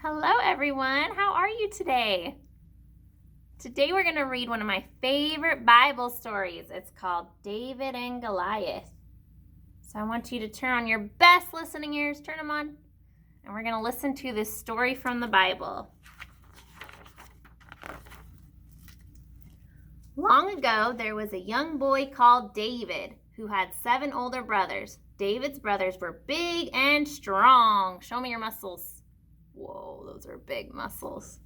Hello, everyone. How are you today? Today we're going to read one of my favorite Bible stories. It's called David and Goliath. So I want you to turn on your best listening ears, turn them on, and we're going to listen to this story from the Bible. Long ago, there was a young boy called David who had 7 older brothers. David's brothers were big and strong. Show me your muscles. Whoa, those are big muscles.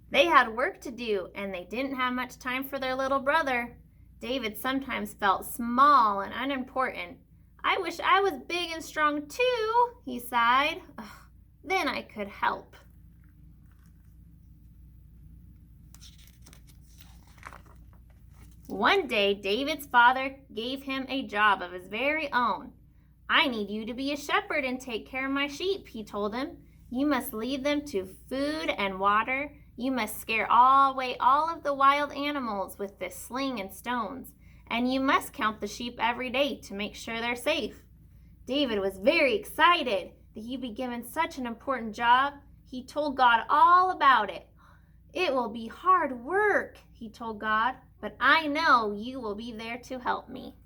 They had work to do, and they didn't have much time for their little brother. David sometimes felt small and unimportant. I wish I was big and strong too, he sighed. Then I could help. One day, David's father gave him a job of his very own. I need you to be a shepherd and take care of my sheep, he told him. You must lead them to food and water. You must scare away all of the wild animals with this sling and stones. And you must count the sheep every day to make sure they're safe. David was very excited that he'd be given such an important job. He told God all about it. It will be hard work, he told God, but I know you will be there to help me.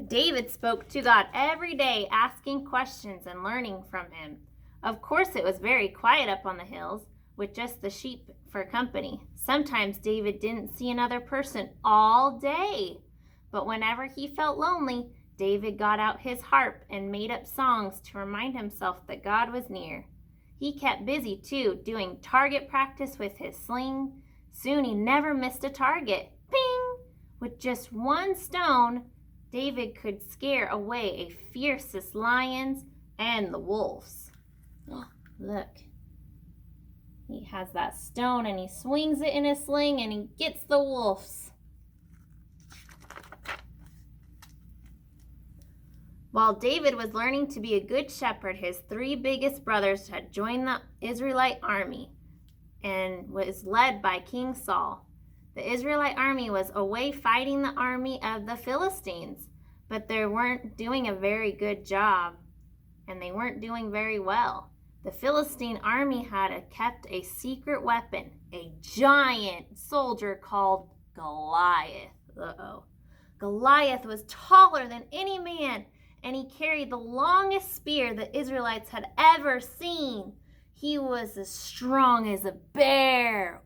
David spoke to God every day, asking questions and learning from him. Of course, it was very quiet up on the hills, with just the sheep for company. Sometimes David didn't see another person all day. But whenever he felt lonely, David got out his harp and made up songs to remind himself that God was near. He kept busy, too, doing target practice with his sling. Soon he never missed a target. Ping! With just one stone, David could scare away a fiercest lions and the wolves. Look, he has that stone and he swings it in his sling and he gets the wolves. While David was learning to be a good shepherd, his 3 biggest brothers had joined the Israelite army and was led by King Saul. The Israelite army was away fighting the army of the Philistines, but they weren't doing a very good job, and they weren't doing very well. The Philistine army had kept a secret weapon, a giant soldier called Goliath. Goliath was taller than any man, and he carried the longest spear the Israelites had ever seen. He was as strong as a bear.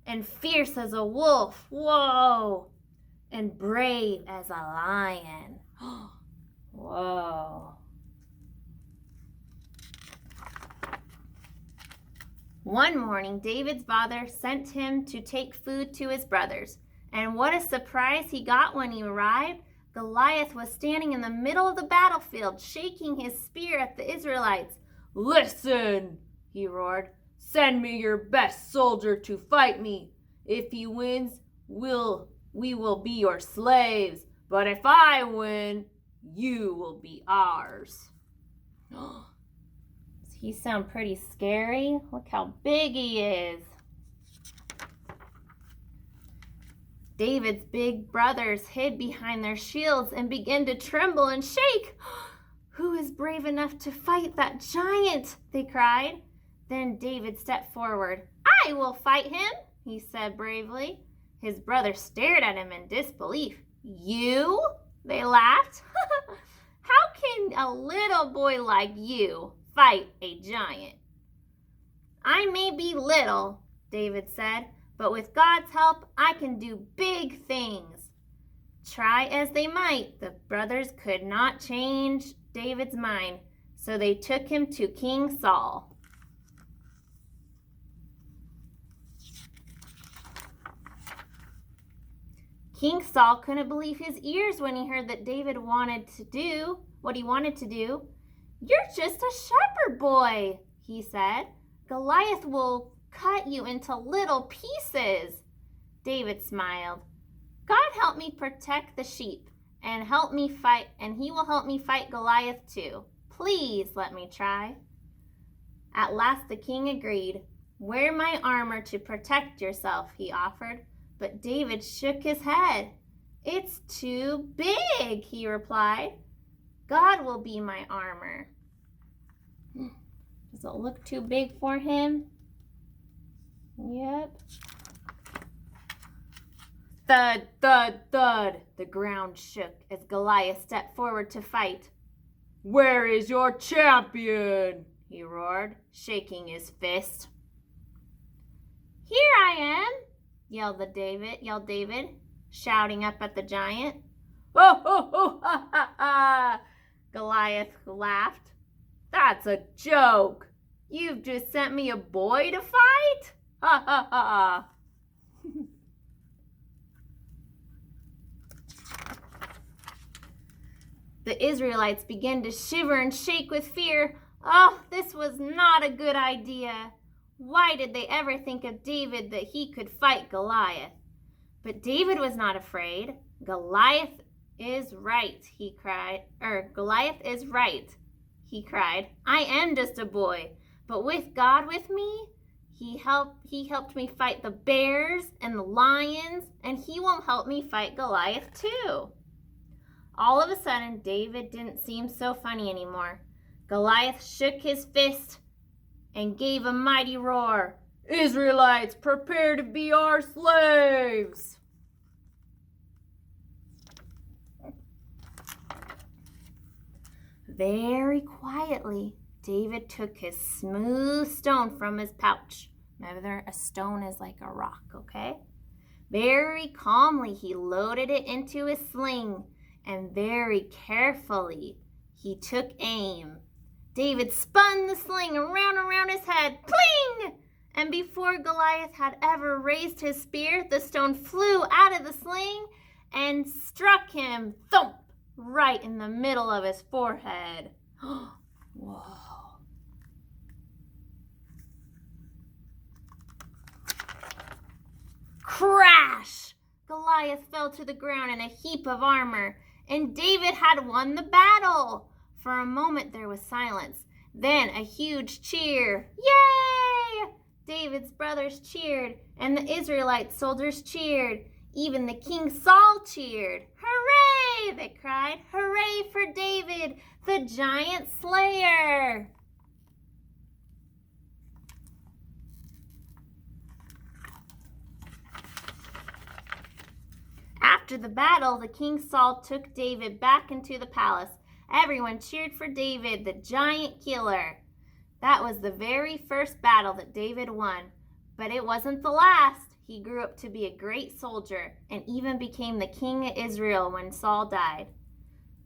And fierce as a wolf, whoa, and brave as a lion, whoa. One morning, David's father sent him to take food to his brothers, and what a surprise he got when he arrived. Goliath was standing in the middle of the battlefield, shaking his spear at the Israelites. "Listen," he roared. "Send me your best soldier to fight me. If he wins, we will be your slaves. But if I win, you will be ours." Does he sound pretty scary? Look how big he is. David's big brothers hid behind their shields and began to tremble and shake. "Who is brave enough to fight that giant?" they cried. Then David stepped forward. "I will fight him," he said bravely. His brothers stared at him in disbelief. "You?" they laughed. "How can a little boy like you fight a giant?" "I may be little," David said, "but with God's help, I can do big things." Try as they might, the brothers could not change David's mind, so they took him to King Saul. King Saul couldn't believe his ears when he heard that David wanted to do what he wanted to do. "You're just a shepherd boy," he said. "Goliath will cut you into little pieces." David smiled. "God help me protect the sheep and he will help me fight Goliath too. Please let me try." At last the king agreed. "Wear my armor to protect yourself," he offered. But David shook his head. "It's too big," he replied. "God will be my armor." Does it look too big for him? Yep. Thud, thud, thud. The ground shook as Goliath stepped forward to fight. "Where is your champion?" he roared, shaking his fist. "Here I am," yelled David, shouting up at the giant. "Oh, ho, ho, ha, ha, ha!" Goliath laughed. "That's a joke. You've just sent me a boy to fight? Ha, ha, ha." The Israelites began to shiver and shake with fear. Oh, this was not a good idea. Why did they ever think of David that he could fight Goliath? But David was not afraid. Goliath is right, he cried. Goliath is right, he cried. "I am just a boy, but with God with me, he helped me fight the bears and the lions, and he will help me fight Goliath too." All of a sudden, David didn't seem so funny anymore. Goliath shook his fist and gave a mighty roar. "Israelites, prepare to be our slaves!" Very quietly, David took his smooth stone from his pouch. Remember, a stone is like a rock, okay? Very calmly, he loaded it into his sling, and very carefully, he took aim. David spun the sling around his head, pling! And before Goliath had ever raised his spear, the stone flew out of the sling and struck him, thump, right in the middle of his forehead. Whoa. Crash! Goliath fell to the ground in a heap of armor, and David had won the battle. For a moment there was silence, then a huge cheer. Yay! David's brothers cheered, and the Israelite soldiers cheered. Even the King Saul cheered. "Hooray!" they cried. "Hooray for David, the giant slayer!" After the battle, the King Saul took David back into the palace. Everyone cheered for David, the giant killer. That was the very first battle that David won, but it wasn't the last. He grew up to be a great soldier and even became the king of Israel when Saul died.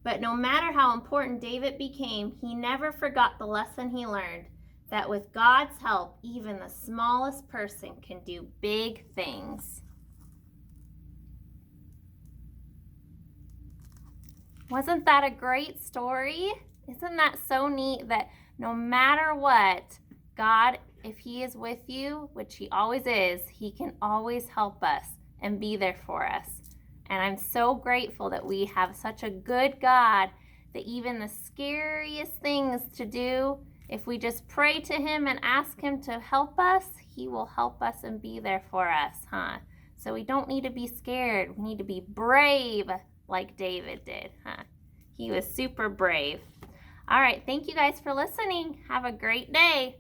But no matter how important David became, he never forgot the lesson he learned, that with God's help, even the smallest person can do big things. Wasn't that a great story? Isn't that so neat that no matter what, God, if he is with you, which he always is, he can always help us and be there for us. And I'm so grateful that we have such a good God that even the scariest things to do, if we just pray to him and ask him to help us, he will help us and be there for us, huh? So we don't need to be scared. We need to be brave like David did, huh? He was super brave. All right, thank you guys for listening. Have a great day.